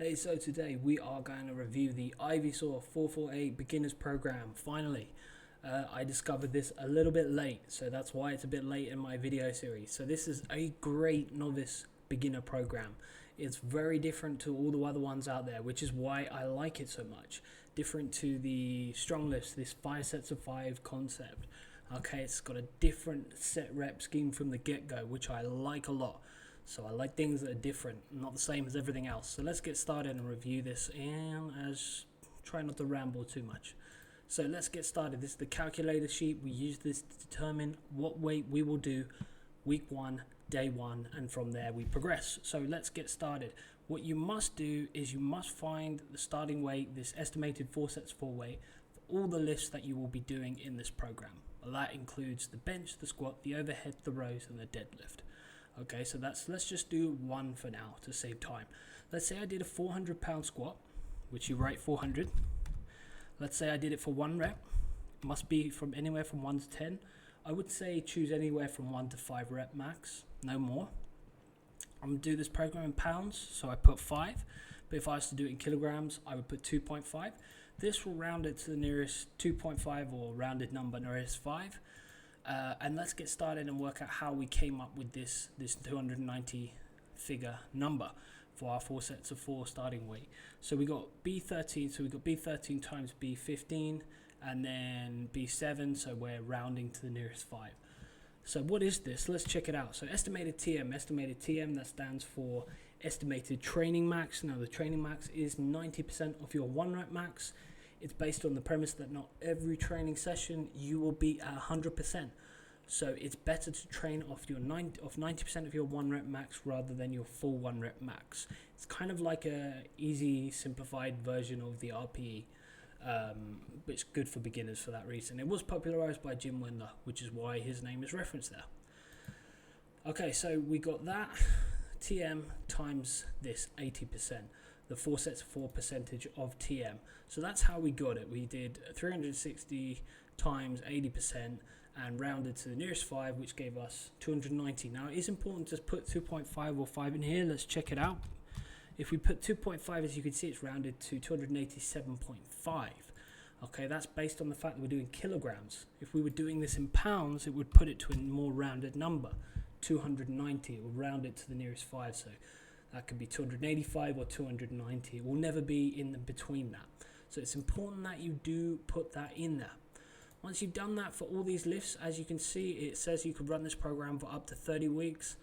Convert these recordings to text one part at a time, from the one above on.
Hey, so today we are going to review the Ivysaur 448 Beginners Program. Finally, I discovered this a little bit late, so that's why it's a bit late in my video series. So this is a great novice beginner program. It's very different to all the other ones out there, which is why I like it so much. Different to the strong lifts, this 5 sets of 5 concept. Okay, it's got a different set rep scheme from the get-go, which I like a lot. So I like things that are different, not the same as everything else. So let's get started and review this, and try not to ramble too much. So let's get started. This is the calculator sheet. We use this to determine what weight we will do week 1, day 1, and from there we progress. So let's get started. What you must do is you must find the starting weight, this estimated 4 sets 4 weight, for all the lifts that you will be doing in this program. Well, that includes the bench, the squat, the overhead, the rows, and the deadlift. Okay, so let's just do one for now to save time. Let's say I did a 400-pound squat, which you write 400. Let's say I did it for 1 rep. It must be from anywhere from 1 to 10. I would say choose anywhere from 1 to 5 rep max, no more. I'm going to do this program in pounds, so I put 5. But if I was to do it in kilograms, I would put 2.5. This will round it to the nearest 2.5 or rounded number nearest 5. And let's get started and work out how we came up with this 290 figure number for our 4 sets of 4 starting weight. So we got B13, so we got B13 times B15, and then B7, so we're rounding to the nearest 5. So what is this? Let's check it out. So estimated TM, that stands for estimated training max. Now the training max is 90% of your 1 rep max. It's based on the premise that not every training session you will be at 100%. So it's better to train off 90% of your 1 rep max rather than your full 1 rep max. It's kind of like a easy, simplified version of the RPE, which is good for beginners for that reason. It was popularized by Jim Wendler, which is why his name is referenced there. Okay, so we got that TM times this 80%. The 4 sets of 4 percentage of TM. So that's how we got it. We did 360 times 80% and rounded to the nearest 5, which gave us 290. Now, it is important to put 2.5 or 5 in here. Let's check it out. If we put 2.5, as you can see, it's rounded to 287.5. Okay, that's based on the fact that we're doing kilograms. If we were doing this in pounds, it would put it to a more rounded number, 290. It will round it to the nearest 5, so that could be 285 or 290. It will never be in between that. So it's important that you do put that in there. Once you've done that for all these lifts, as you can see, it says you could run this program for up to 30 weeks.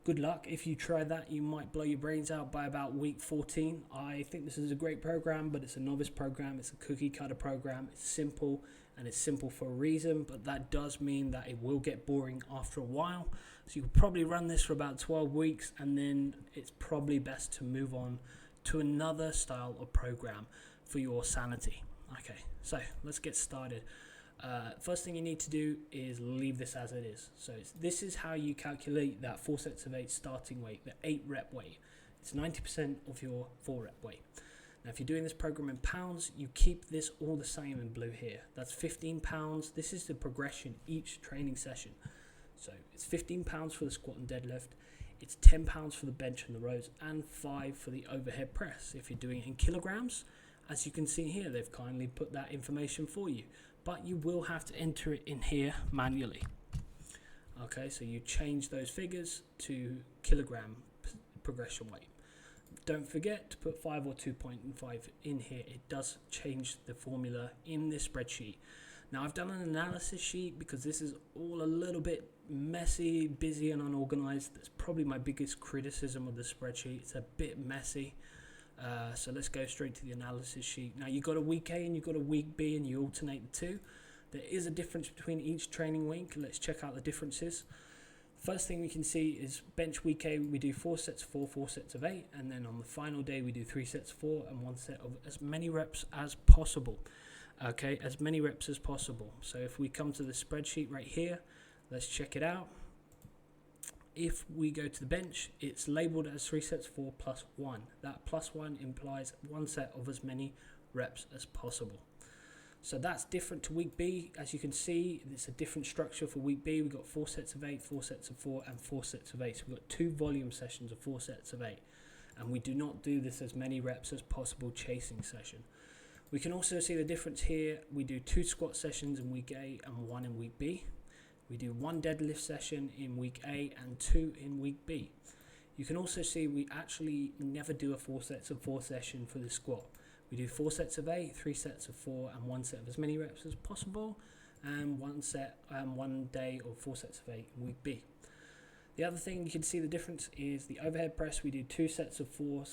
Good luck. If you try that, you might blow your brains out by about week 14. I think this is a great program, but it's a novice program. It's a cookie cutter program. It's simple, and it's simple for a reason, but that does mean that it will get boring after a while. So you could probably run this for about 12 weeks, and then it's probably best to move on to another style of program for your sanity. Okay, so let's get started. First thing you need to do is leave this as it is. So this is how you calculate that 4 sets of 8 starting weight, the 8 rep weight. It's 90% of your 4 rep weight. Now, if you're doing this program in pounds, you keep this all the same in blue here. That's 15 pounds. This is the progression each training session. So it's 15 pounds for the squat and deadlift. It's 10 pounds for the bench and the rows, and 5 for the overhead press. If you're doing it in kilograms, as you can see here, they've kindly put that information for you. But you will have to enter it in here manually. Okay, so you change those figures to kilogram progression weight. Don't forget to put 5 or 2.5 in here. It does change the formula in this spreadsheet. Now, I've done an analysis sheet because this is all a little bit messy, busy, and unorganized. That's probably my biggest criticism of the spreadsheet. It's a bit messy. So let's go straight to the analysis sheet. Now, you've got a week A and you've got a week B, and you alternate the two. There is a difference between each training week. Let's check out the differences. First thing we can see is bench week A, we do 4 sets of 4, 4 sets of 8, and then on the final day we do 3 sets of 4 and 1 set of as many reps as possible. Okay, as many reps as possible. So if we come to the spreadsheet right here, let's check it out. If we go to the bench, it's labeled as 3 sets of 4 plus 1. That plus 1 implies 1 set of as many reps as possible. So that's different to week B. As you can see, it's a different structure for week B. We've got 4 sets of 8, 4 sets of 4, and 4 sets of 8. So we've got 2 volume sessions of 4 sets of 8. and we do not do this as many reps as possible chasing session. We can also see the difference here. We do 2 squat sessions in week A and 1 in week B. We do 1 deadlift session in week A and 2 in week B. You can also see we actually never do a 4 sets of 4 session for the squat. We do 4 sets of 8, 3 sets of 4, and 1 set of as many reps as possible, and 1 day of 4 sets of 8 in week B. The other thing you can see the difference is the overhead press. We do 2 sessions of 4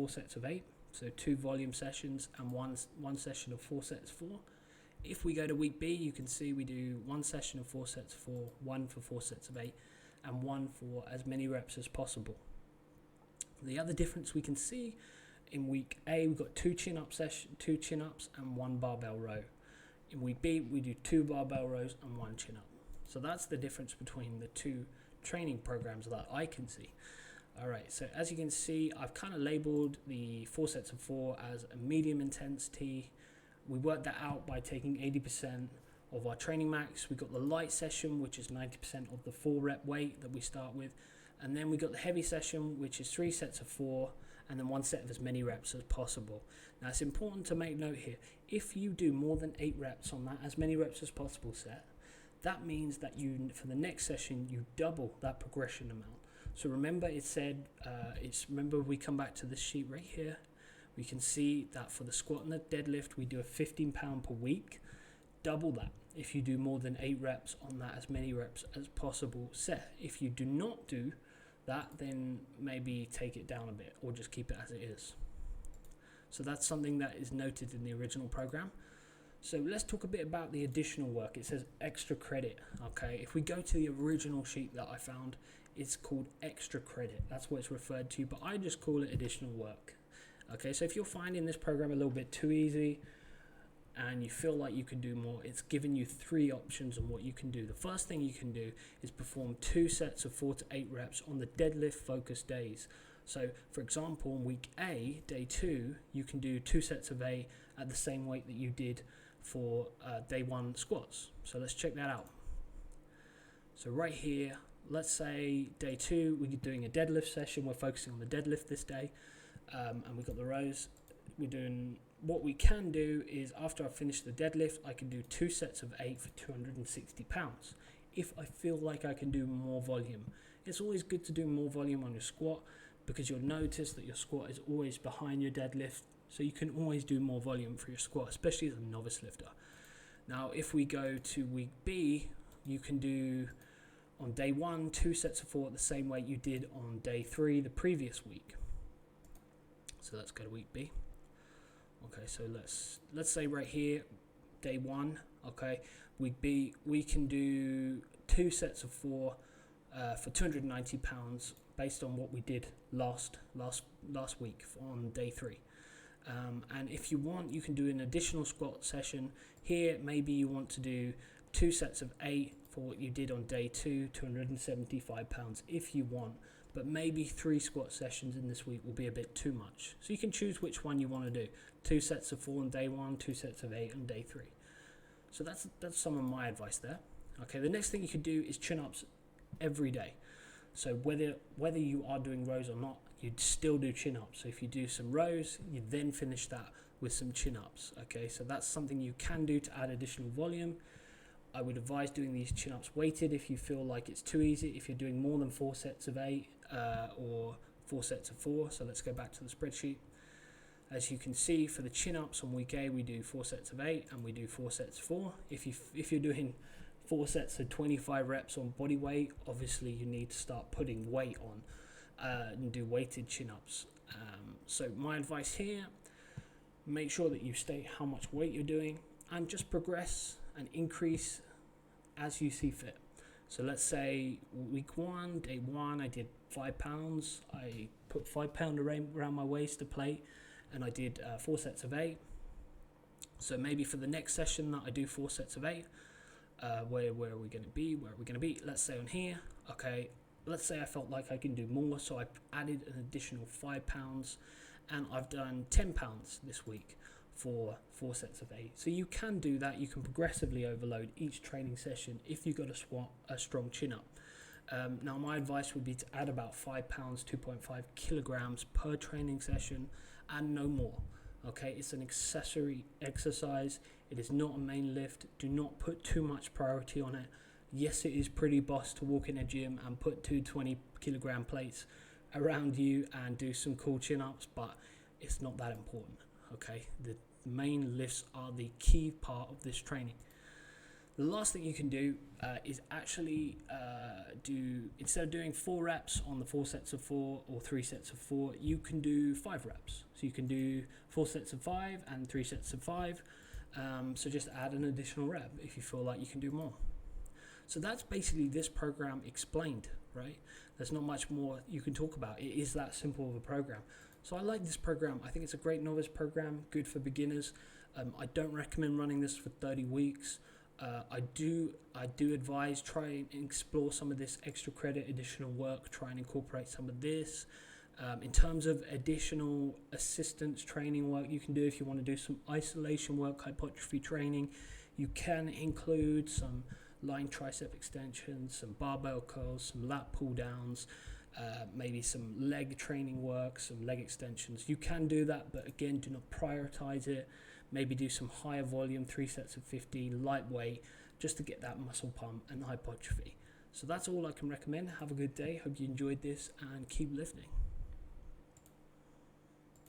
sets of 8, so 2 volume sessions and one session of 4 sets of 4. If we go to week B, you can see we do 1 session of 4 sets of 4, 1 for 4 sets of 8, and 1 for as many reps as possible. The other difference we can see in week A, we've got 2 chin-ups and 1 barbell row. In week B, we do 2 barbell rows and 1 chin-up. So that's the difference between the 2 training programs that I can see. Alright, so as you can see, I've kind of labeled the 4 sets of 4 as a medium intensity. We worked that out by taking 80% of our training max. We got the light session, which is 90% of the 4 rep weight that we start with. And then we got the heavy session, which is 3 sets of 4, and then 1 set of as many reps as possible. Now it's important to make note here, if you do more than 8 reps on that as many reps as possible set, that means that you, for the next session, you double that progression amount. So remember it said, remember we come back to this sheet right here, we can see that for the squat and the deadlift, we do a 15 pound per week, double that if you do more than 8 reps on that as many reps as possible set. If you do not do that, then maybe take it down a bit or just keep it as it is. So that's something that is noted in the original program. So let's talk a bit about the additional work. It says extra credit. Okay, if we go to the original sheet that I found, it's called extra credit. That's what it's referred to, but I just call it additional work. Okay, so if you're finding this program a little bit too easy and you feel like you can do more, it's giving you 3 options on what you can do. The first thing you can do is perform 2 sets of 4 to 8 reps on the deadlift focused days. So for example, in week A, day 2, you can do 2 sets of 8 at the same weight that you did for day 1 squats. So let's check that out. So right here, let's say day 2, we're doing a deadlift session. We're focusing on the deadlift this day, and we've got the rows. We're doing, what we can do is after I finish the deadlift, I can do 2 sets of 8 for 260 pounds. If I feel like I can do more volume, it's always good to do more volume on your squat, because you'll notice that your squat is always behind your deadlift. So you can always do more volume for your squat, especially as a novice lifter. Now, if we go to week B, you can do on day 1, 2 sets of 4 at the same weight you did on day 3 the previous week. So let's go to week B. Okay, so let's say right here, day 1, okay, week B, we can do 2 sets of 4 for 290 pounds based on what we did last week on day 3. And if you want, you can do an additional squat session. Here, maybe you want to do 2 sets of 8 for what you did on day 2, 275 pounds if you want. But maybe 3 squat sessions in this week will be a bit too much. So you can choose which one you want to do. 2 sets of 4 on day 1, 2 sets of 8 on day 3. So that's some of my advice there. Okay, the next thing you could do is chin-ups every day. So whether you are doing rows or not, you'd still do chin-ups. So if you do some rows, you then finish that with some chin-ups. Okay, so that's something you can do to add additional volume. I would advise doing these chin-ups weighted if you feel like it's too easy. If you're doing more than 4 sets of 8 or 4 sets of 4. So let's go back to the spreadsheet. As you can see, for the chin-ups on week A, we do 4 sets of 8 and we do 4 sets of 4. If you're doing 4 sets of 25 reps on body weight, obviously you need to start putting weight on and do weighted chin-ups. So my advice here, make sure that you state how much weight you're doing and just progress and increase as you see fit. So let's say week 1, day 1, I did 5 pounds. I put 5 pound around my waist to plate, and I did 4 sets of 8. So maybe for the next session that I do 4 sets of 8, where are we going to be? Let's say on here. Okay, let's say I felt like I can do more, so I added an additional 5 pounds, and I've done 10 pounds this week for 4 sets of 8. So you can do that. You can progressively overload each training session if you've got a strong chin up. Now my advice would be to add about 5 pounds, 2.5 kilograms per training session, and no more. Okay, it's an accessory exercise. It is not a main lift. Do not put too much priority on it. Yes, it is pretty boss to walk in a gym and put 220 kilogram plates around you and do some cool chin-ups, but it's not that important. Okay, the main lifts are the key part of this training. The last thing you can do is actually instead of doing 4 reps on the 4 sets of 4 or 3 sets of 4, you can do 5 reps. So you can do 4 sets of 5 and 3 sets of 5. So just add an additional rep if you feel like you can do more. So that's basically this program explained, right? There's not much more you can talk about. It is that simple of a program. So I like this program. I think it's a great novice program, good for beginners. I don't recommend running this for 30 weeks. I do advise try and explore some of this extra credit, additional work, try and incorporate some of this. In terms of additional assistance training work you can do, if you want to do some isolation work, hypertrophy training, you can include some line tricep extensions, some barbell curls, some lat pull downs, maybe some leg training work, some leg extensions. You can do that, but again, do not prioritize it. Maybe do some higher volume, 3 sets of 15, lightweight, just to get that muscle pump and hypertrophy. So that's all I can recommend. Have a good day. Hope you enjoyed this and keep lifting.